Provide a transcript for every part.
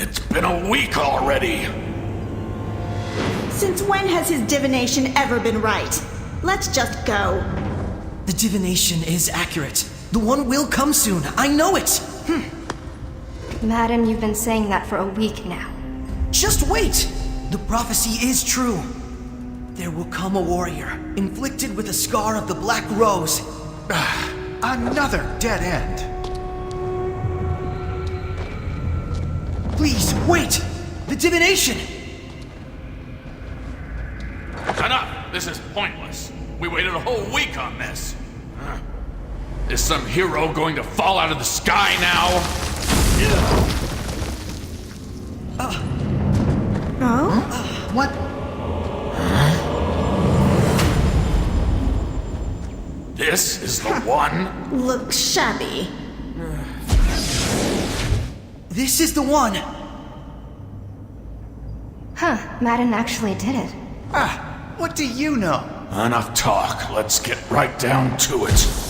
It's been a week already! Since when has his divination ever been right? Let's just go. The divination is accurate. The one will come soon. I know it! Madam, you've been saying that for a week now. Just wait! The prophecy is true. There will come a warrior, inflicted with a scar of the Black Rose. Another dead end. Please, wait! The divination! Enough! This is pointless. We waited a whole week on this. Is some hero going to fall out of the sky now? Oh? What? This is the one? Looks shabby. This is the one! Huh, Madden actually did it. What do you know? Enough talk. Let's get right down to it.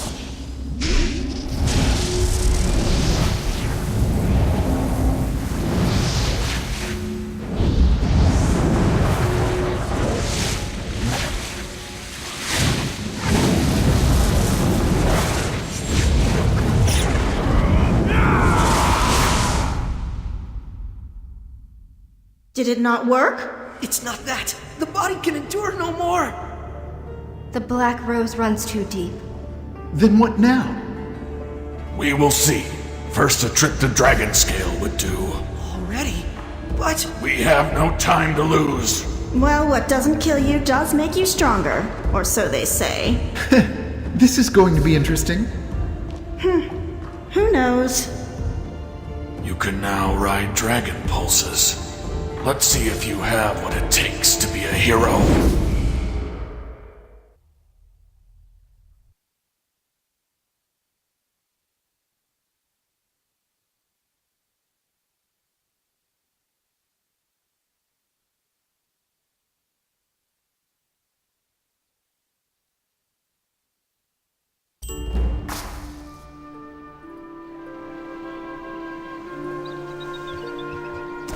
Did it not work? It's not that! The body can endure no more! The Black Rose runs too deep. Then what now? We will see. First, a trip to Dragonscale would do. Already? But We have no time to lose. Well, what doesn't kill you does make you stronger, or so they say. This is going to be interesting. Who knows? You can now ride dragon pulses. Let's see if you have what it takes to be a hero.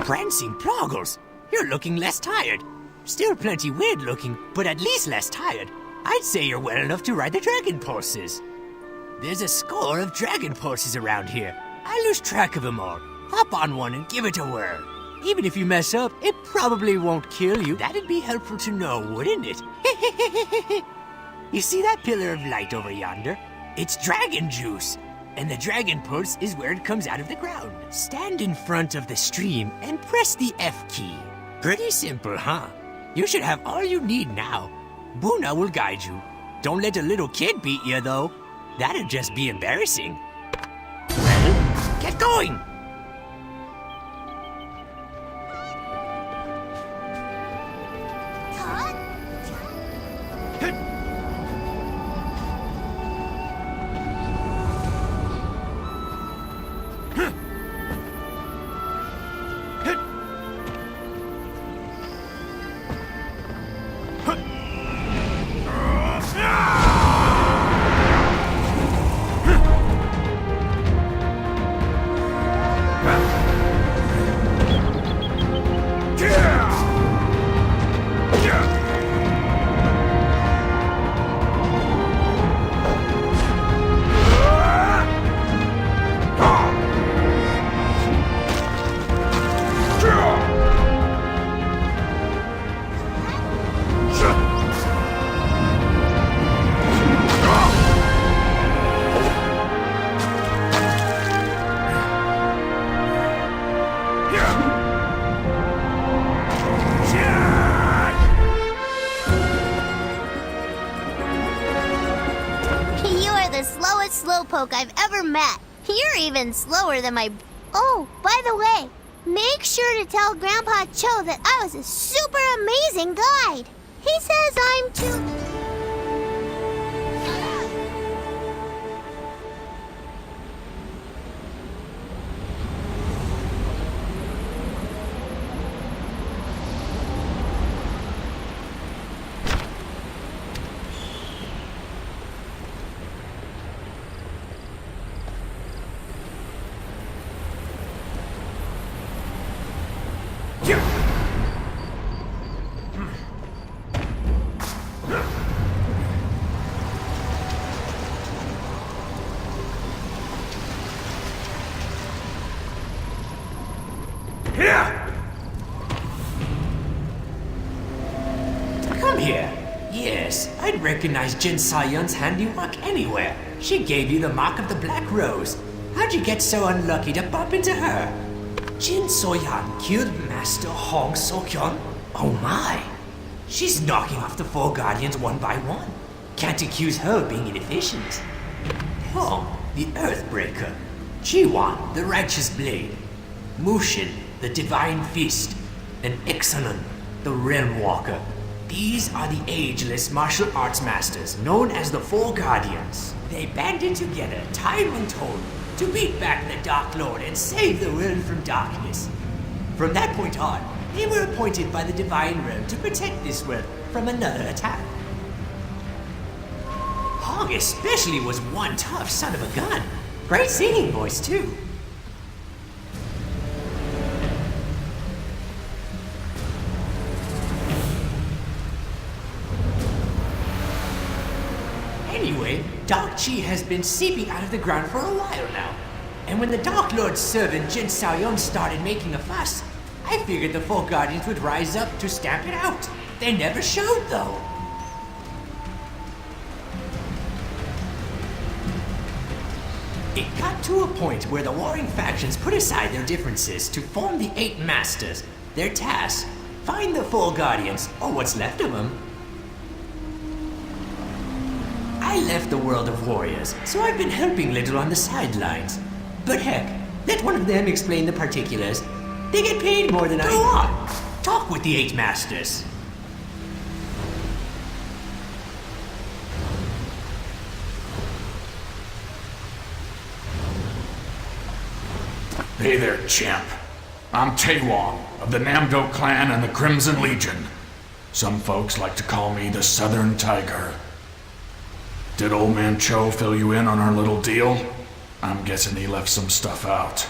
Prancing Proggles, you're looking less tired. Still plenty weird looking, but at least less tired. I'd say you're well enough to ride the Dragon Pulses. There's a score of Dragon Pulses around here. I lose track of them all. Hop on one and give it a whirl. Even if you mess up, it probably won't kill you. That'd be helpful to know, wouldn't it? You see that pillar of light over yonder? It's dragon juice. And the Dragon Pulse is where it comes out of the ground. Stand in front of the stream and press the F key. Pretty simple, huh? You should have all you need now. Buna will guide you. Don't let a little kid beat you, though. That'd just be embarrassing. Well, get going! Slowpoke I've ever met. You're even slower than my... Oh, by the way, make sure to tell Grandpa Cho that I was a super amazing guide. He says I'm too... Come here. Yes, I'd recognize Jin Sayun's handiwork anywhere. She gave you the mark of the Black Rose. How'd you get so unlucky to bump into her? Jin Soyan killed Master Hong Sokyeon? Oh my! She's knocking off the four guardians one by one. Can't accuse her of being inefficient. Hong, the Earthbreaker. Jiwan, the Righteous Blade. Mushin, the Divine Fist. And Ixalan, the Realm Walker. These are the ageless martial arts masters known as the Four Guardians. They banded together, time untold, to beat back the Dark Lord and save the world from darkness. From that point on, they were appointed by the Divine Realm to protect this world from another attack. Hong especially was one tough son of a gun. Great singing voice, too. Anyway, Dark Chi has been seeping out of the ground for a while now. And when the Dark Lord's servant Jin Saoyong started making a fuss, I figured the Four Guardians would rise up to stamp it out. They never showed, though. It got to a point where the warring factions put aside their differences to form the Eight Masters. Their task, find the Four Guardians, or what's left of them. I left the world of warriors, so I've been helping little on the sidelines. But heck, let one of them explain the particulars. They get paid more than I... Go on! Talk with the Eight Masters. Hey there, champ. I'm Taewong of the Namdo clan and the Crimson Legion. Some folks like to call me the Southern Tiger. Did old man Cho fill you in on our little deal? I'm guessing he left some stuff out.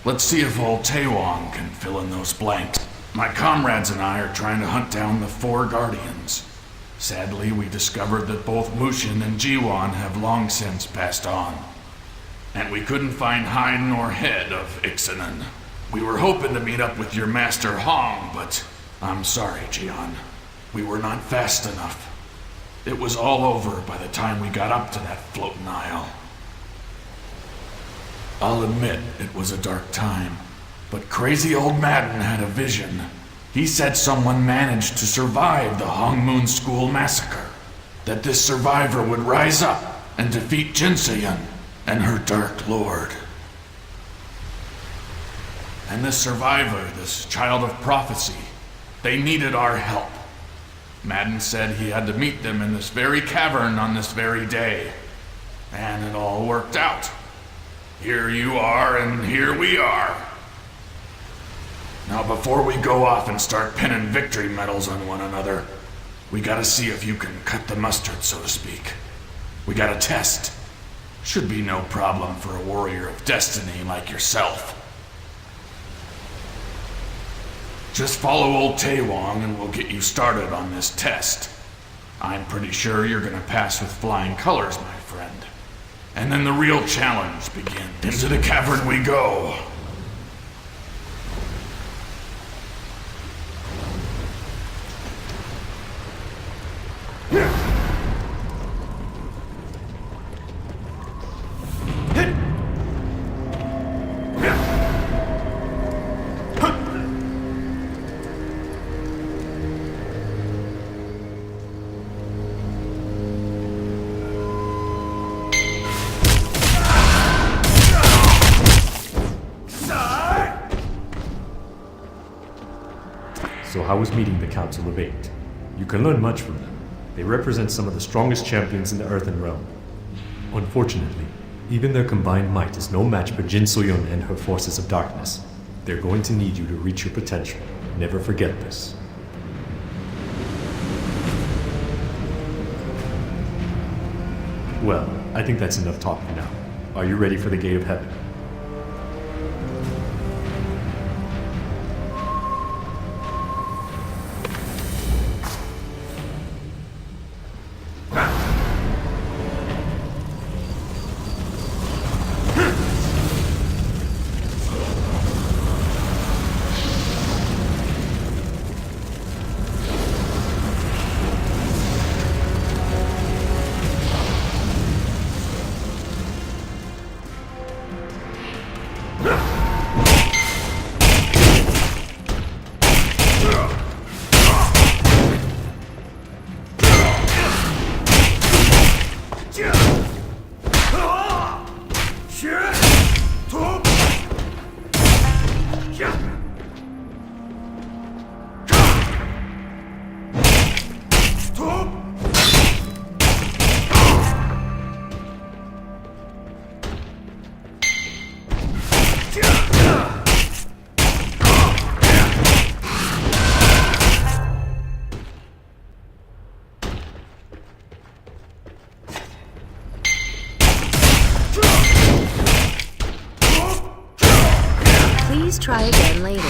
Let's see if old Taewong can fill in those blanks. My comrades and I are trying to hunt down the Four Guardians. Sadly, we discovered that both Mushin and Jiwon have long since passed on. And we couldn't find hide nor head of Ixanan. We were hoping to meet up with your master Hong, but I'm sorry, Jian. We were not fast enough. It was all over by the time we got up to that floating isle. I'll admit it was a dark time, but crazy old Madden had a vision. He said someone managed to survive the Hongmoon School massacre. That this survivor would rise up and defeat Jinseon and her Dark Lord. And this survivor, this child of prophecy, they needed our help. Madden said he had to meet them in this very cavern on this very day. And it all worked out. Here you are, and here we are. Now, before we go off and start pinning victory medals on one another, we gotta see if you can cut the mustard, so to speak. We got a test. Should be no problem for a warrior of destiny like yourself. Just follow old Taewong and we'll get you started on this test. I'm pretty sure you're gonna pass with flying colors, my friend. And then the real challenge begins. Into the cavern we go. So how was meeting the Council of Eight? You can learn much from them. They represent some of the strongest champions in the Earthen Realm. Unfortunately, even their combined might is no match for Jin So-yun and her forces of darkness. They're going to need you to reach your potential. Never forget this. Well, I think that's enough talk for now. Are you ready for the Gate of Heaven? Please try again later.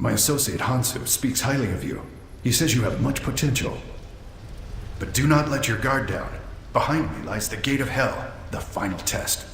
My associate Hansu speaks highly of you. He says you have much potential. But do not let your guard down. Behind me lies the gate of hell, the final test.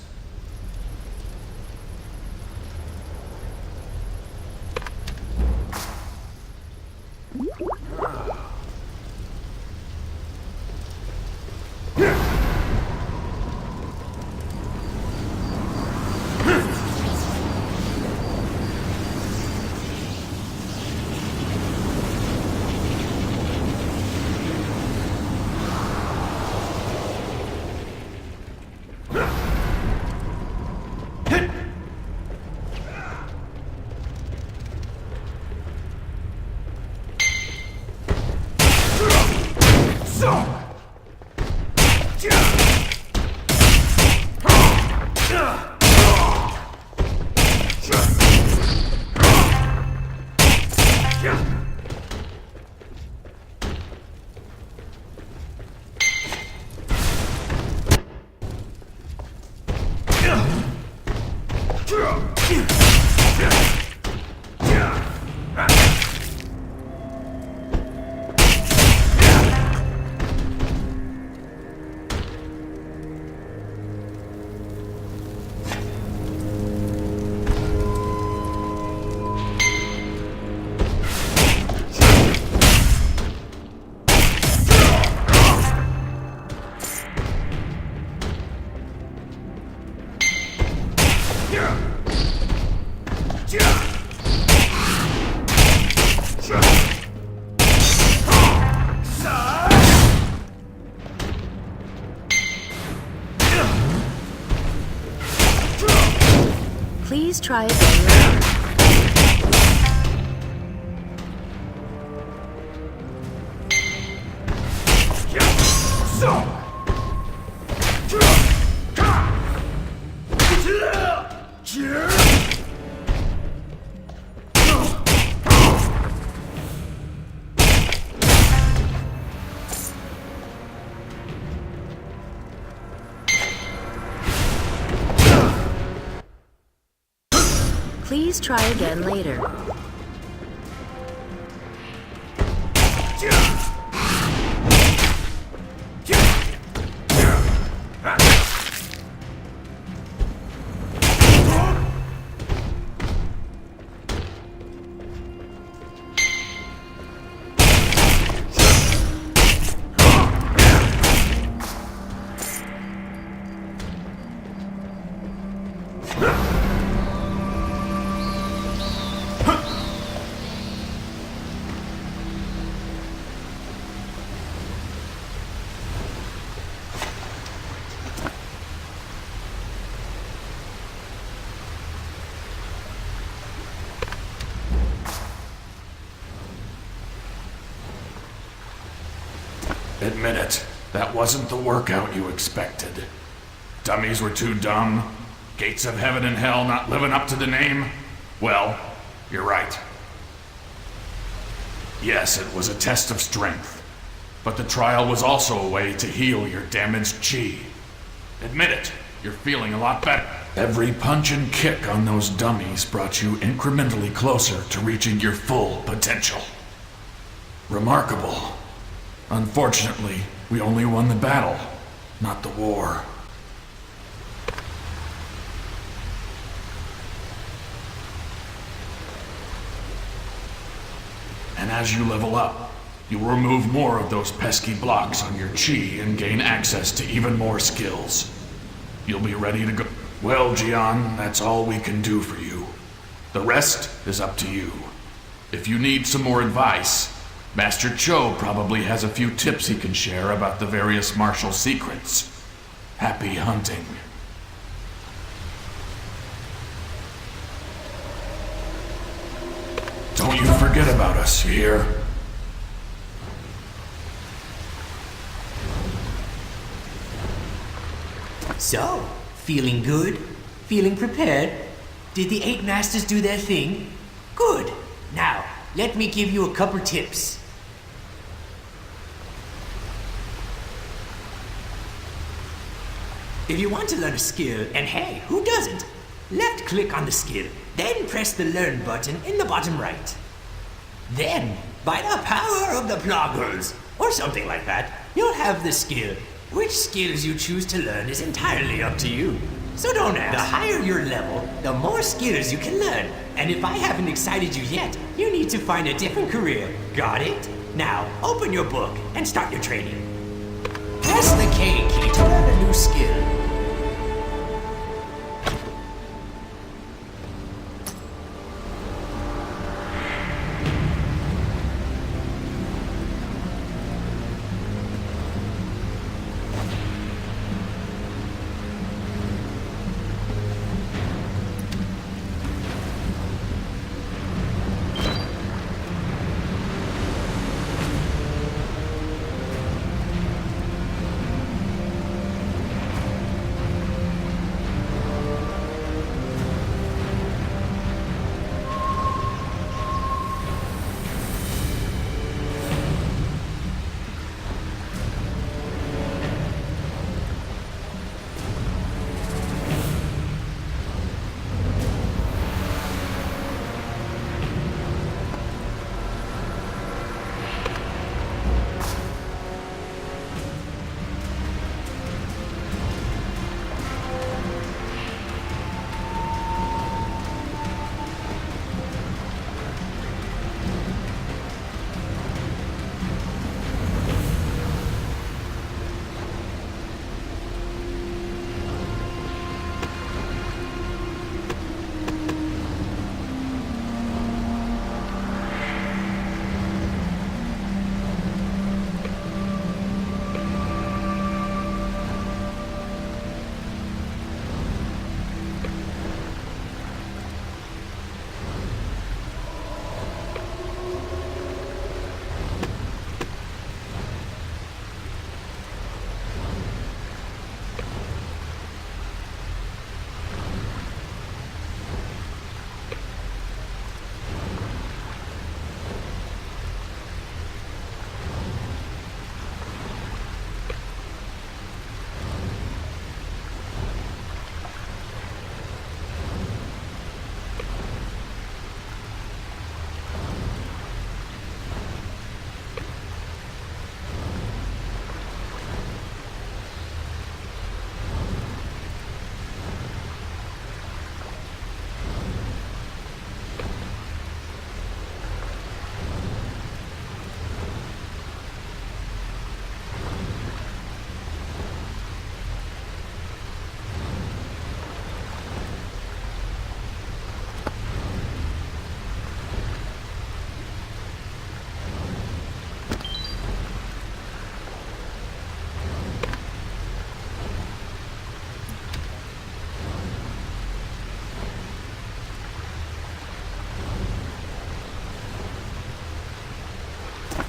Please try again later. Please try again later. Admit it, that wasn't the workout you expected. Dummies were too dumb. Gates of heaven and hell not living up to the name. Well, you're right. Yes, it was a test of strength. But the trial was also a way to heal your damaged chi. Admit it, you're feeling a lot better. Every punch and kick on those dummies brought you incrementally closer to reaching your full potential. Remarkable. Unfortunately, we only won the battle, not the war. And as you level up, you'll remove more of those pesky blocks on your chi and gain access to even more skills. You'll be ready to go. Well, Jian, that's all we can do for you. The rest is up to you. If you need some more advice, Master Cho probably has a few tips he can share about the various martial secrets. Happy hunting. Don't you forget about us, you hear? So, feeling good? Feeling prepared? Did the 8 masters do their thing? Good. Now, let me give you a couple tips. If you want to learn a skill, and hey, who doesn't? Left click on the skill, then press the learn button in the bottom right. Then, by the power of the Ploggers, or something like that, you'll have the skill. Which skills you choose to learn is entirely up to you. So don't ask. The higher your level, the more skills you can learn. And if I haven't excited you yet, you need to find a different career. Got it? Now, open your book and start your training. Press the K key to learn a new skill.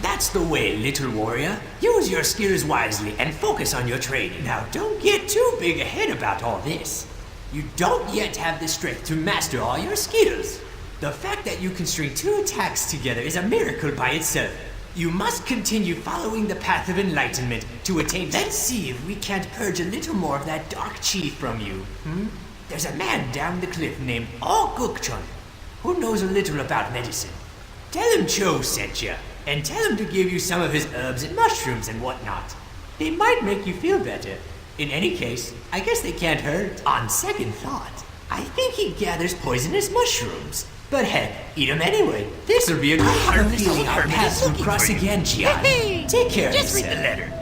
That's the way, little warrior. Use your skills wisely and focus on your training. Now, don't get too big ahead about all this. You don't yet have the strength to master all your skills. The fact that you can string 2 attacks together is a miracle by itself. You must continue following the path of enlightenment to attain. Let's see if we can't purge a little more of that dark chi from you. There's a man down the cliff named Oh Gukchon who knows a little about medicine. Tell him Cho sent you, and tell him to give you some of his herbs and mushrooms and whatnot. They might make you feel better. In any case, I guess they can't hurt. On second thought, I think he gathers poisonous mushrooms. But heck, eat them anyway. This'll be a good hard feeling our paths will cross again, Gian. Take care of yourself. Just read the letter.